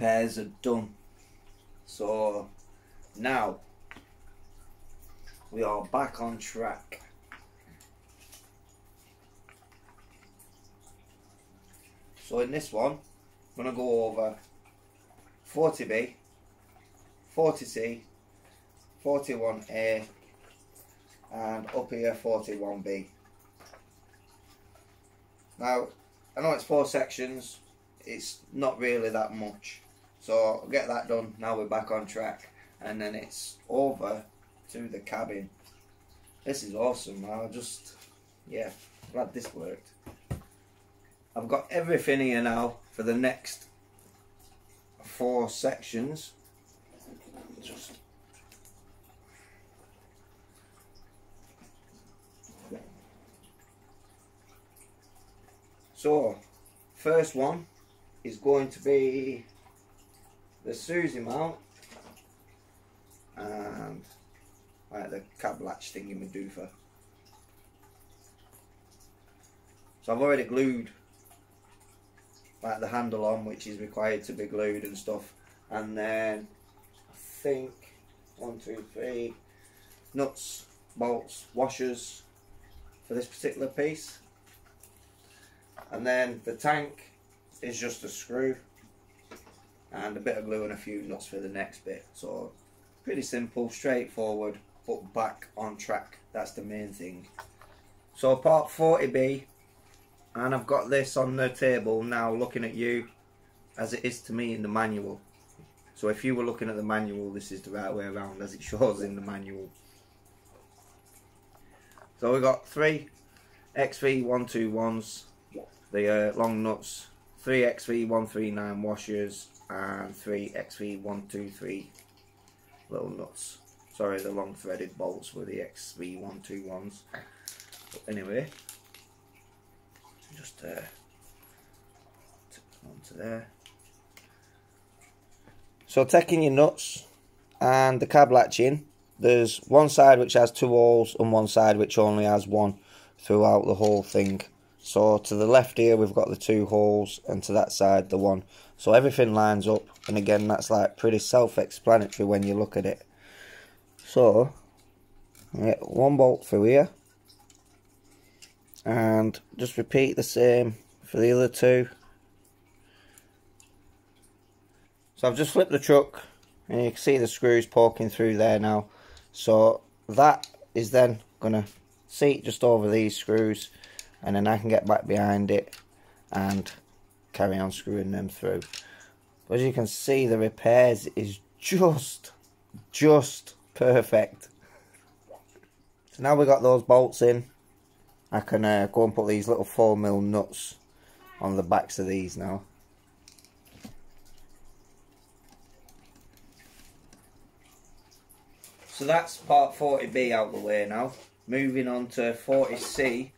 repairs are done. So now we are back on track. So in this one, I'm going to go over 40B, 40C, 41A, and up here 41B. Now, I know it's 4 sections, it's not really that much. So I'll get that done, now we're back on track. And then it's over to the cabin. This is awesome, yeah, glad this worked. I've got everything here now for the next 4 sections. So, first one is going to be the Susie mount and like the cab latch thingy-madoofer. So I've already glued like the handle on, which is required to be glued and stuff, and then I think 1, 2, 3 nuts, bolts, washers for this particular piece, and then the tank is just a screw and a bit of glue and a few nuts for the next bit. So pretty simple, straightforward, but back on track. That's the main thing. So part 40B, and I've got this on the table now looking at you as it is to me in the manual. So if you were looking at the manual, this is the right way around as it shows in the manual. So we've got 3 XV121s, the long nuts, 3 XV139 washers, and 3 XV123 little nuts. Sorry, the long threaded bolts were the XV121s. But anyway, just tip them onto there. So taking your nuts and the cab latching, there's one side which has 2 holes and one side which only has 1 throughout the whole thing. So to the left here we've got the 2 holes, and to that side the 1. So everything lines up, and again that's like pretty self-explanatory when you look at it. So I get 1 bolt through here, and just repeat the same for the other 2. So I've just flipped the truck and you can see the screws poking through there now. So that is then going to seat just over these screws, and then I can get back behind it and carry on screwing them through. But as you can see, the repairs is just perfect. So now we've got those bolts in, I can go and put these little 4mm nuts on the backs of these now. So that's part 40B out the way now. Moving on to 40C.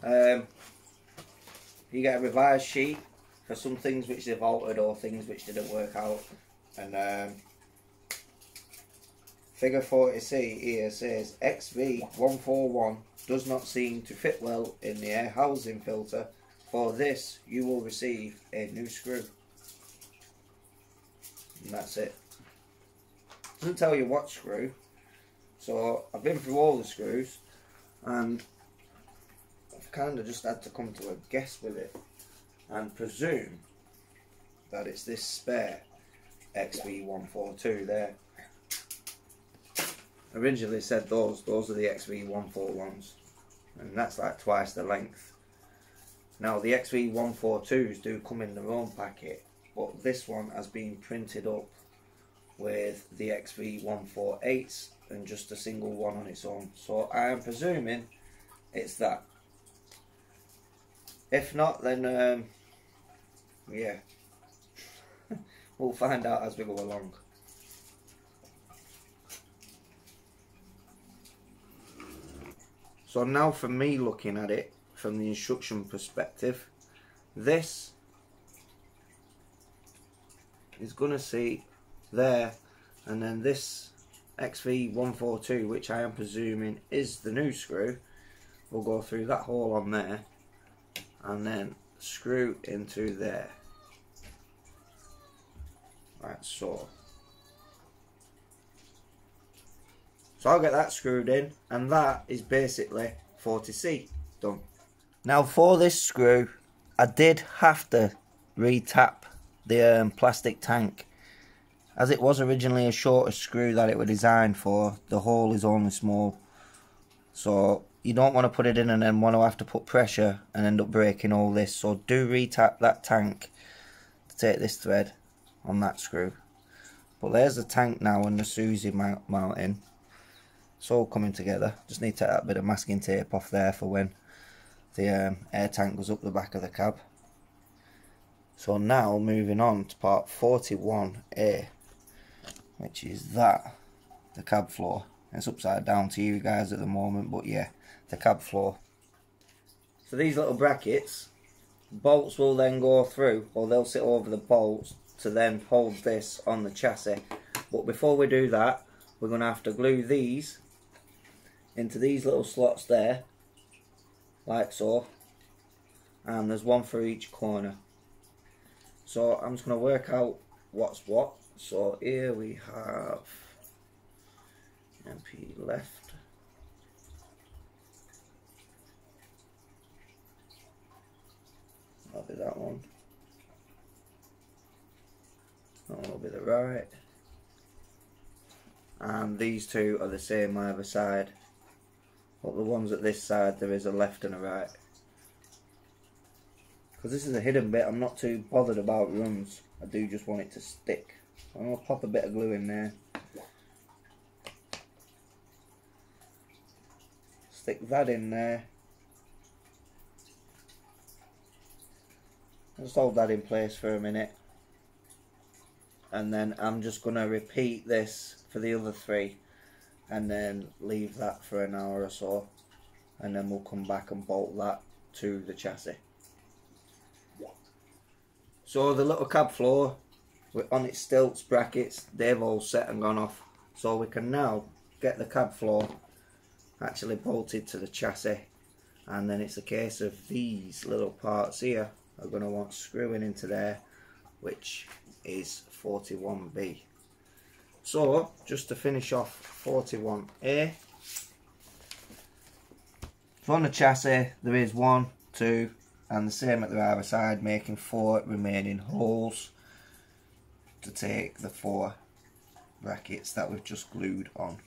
You get a revised sheet for some things which they've altered or things which didn't work out. And figure 40C here says XV141 does not seem to fit well in the air housing filter. For this you will receive a new screw. And that's it. Doesn't tell you what screw. So I've been through all the screws and I've kind of just had to come to a guess with it and presume that it's this spare XV142 there. Originally said those are the XV141s, and that's like twice the length. Now the XV142s do come in their own packet, but this one has been printed up with the XV148s and just a single one on its own. So I am presuming it's that. If not, then yeah, we'll find out as we go along. So now for me looking at it from the instruction perspective, this is going to see there, and then this XV142, which I am presuming is the new screw, will go through that hole on there and then screw into there. like so. So I'll get that screwed in, and that is basically 40C done. Now for this screw, I did have to re-tap the plastic tank. As it was originally a shorter screw that it was designed for, the hole is only small. So you don't want to put it in and then want to have to put pressure and end up breaking all this. So do re-tap that tank to take this thread on that screw. But there's the tank now and the Susie mounting. It's all coming together. Just need to take that bit of masking tape off there for when the air tank goes up the back of the cab. So now moving on to part 41A, which is that, the cab floor. It's upside down to you guys at the moment, but yeah, the cab floor. So these little brackets, bolts will then go through, or they'll sit over the bolts to then hold this on the chassis. But before we do that, we're going to have to glue these into these little slots there, like so, and there's one for each corner. So I'm just going to work out what's what. So here we have MP left, that'll be that one, that one will be the right, and these two are the same either side, but the ones at this side there is a left and a right. Because this is a hidden bit, I'm not too bothered about runs, I do just want it to stick. I'm going to pop a bit of glue in there. Stick that in there. Just hold that in place for a minute. And then I'm just going to repeat this for the other three. And then leave that for an hour or so. And then we'll come back and bolt that to the chassis. So the little cab floor, on its stilts brackets, they've all set and gone off. So we can now get the cab floor actually bolted to the chassis. And then it's a case of these little parts here are going to want screwing into there, which is 41B. So just to finish off 41A. So on the chassis there is 1, 2, and the same at the other side, making 4 remaining holes to take the 4 brackets that we've just glued on.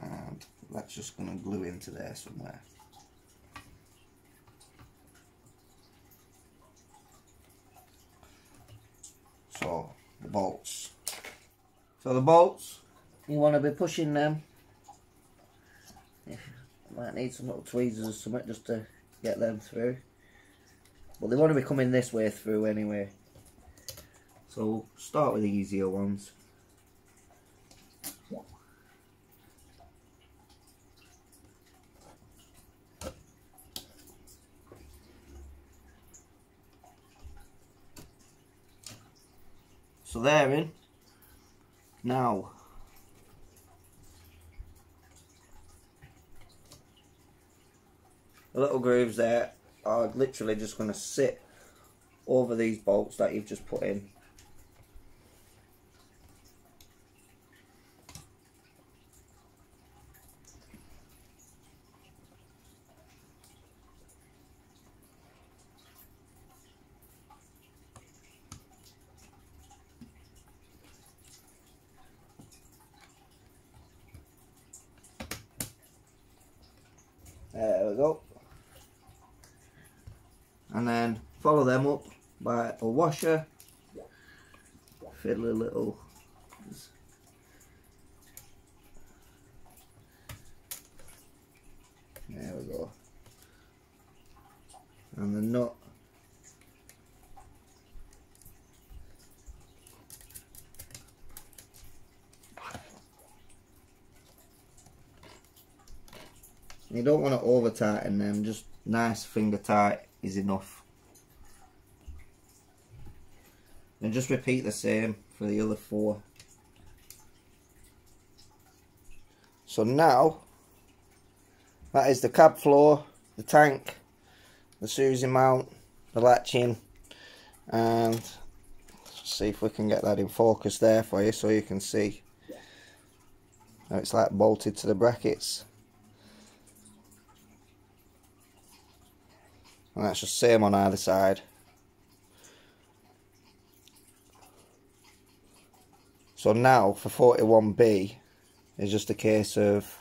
And that's just going to glue into there somewhere. So the bolts. So the bolts, you want to be pushing them. Might need some little tweezers or something just to get them through, but they want to be coming this way through anyway. So we'll start with the easier ones. So they're in. Now the little grooves there are literally just going to sit over these bolts that you've just put in. There we go. And then follow them up by a washer, fiddly little there we go, and the nut. You don't want to over tighten them, just nice finger tight is enough. And just repeat the same for the other 4. So now that is the cab floor, the tank, the Susie mount, the latching, and see if we can get that in focus there for you so you can see. Now it's like bolted to the brackets. And that's just same on either side. So now for 41B, it's just a case of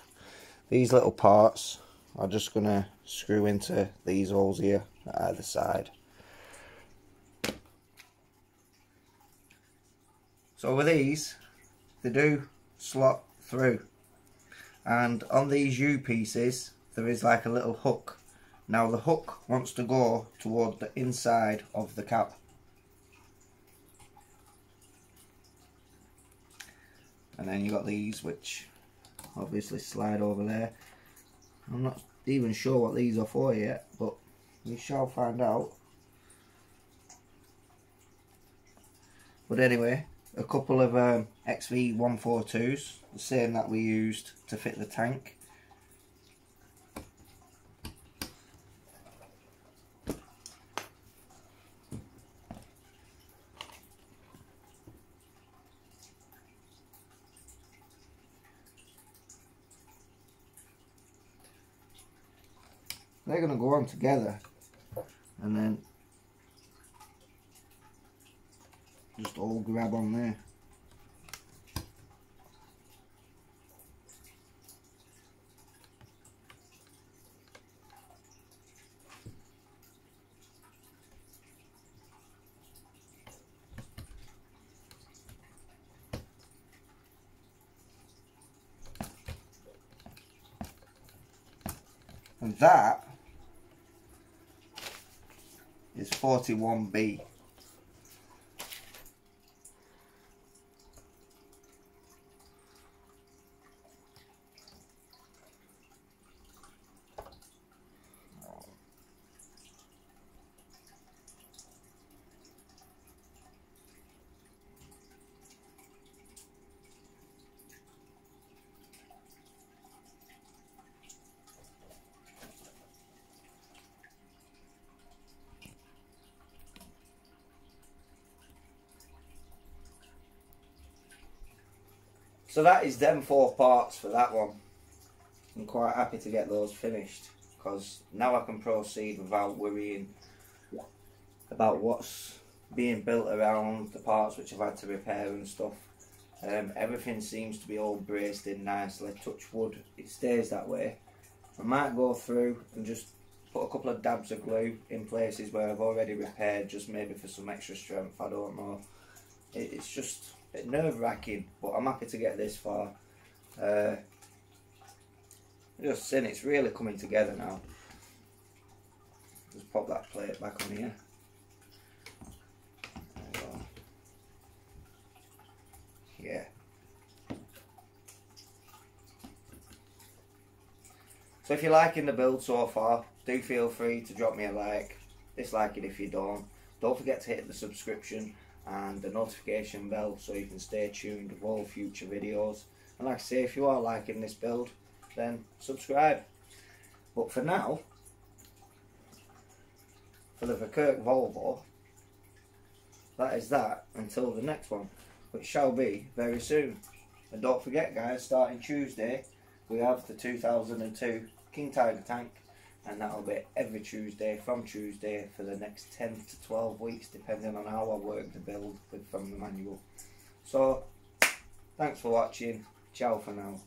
these little parts are just going to screw into these holes here at either side. So with these, they do slot through, and on these U pieces there is like a little hook. Now the hook wants to go toward the inside of the cap. And then you got these which obviously slide over there. I'm not even sure what these are for yet, but we shall find out. But anyway, a couple of XV142s, the same that we used to fit the tank. They're going to go on together and then just all grab on there. And that is 41B. So that is them 4 parts for that one. I'm quite happy to get those finished, because now I can proceed without worrying about what's being built around the parts which I've had to repair and stuff. Everything seems to be all braced in nicely, touch wood, it stays that way. I might go through and just put a couple of dabs of glue in places where I've already repaired, just maybe for some extra strength, I don't know. It's just a bit nerve-wracking, but I'm happy to get this far. Just saying, it's really coming together now. Just pop that plate back on here. There we go. Yeah. So if you're liking the build so far, do feel free to drop me a like, dislike it if you don't. Don't forget to hit the subscription and the notification bell so you can stay tuned with all future videos. And like I say, if you are liking this build, then subscribe. But for now, for the Verkerk Volvo, that is that until the next one, which shall be very soon. And don't forget guys, starting Tuesday we have the 2002 King Tiger tank, and that'll be every Tuesday from Tuesday for the next 10 to 12 weeks, depending on how I work the build from the manual. So thanks for watching, ciao for now.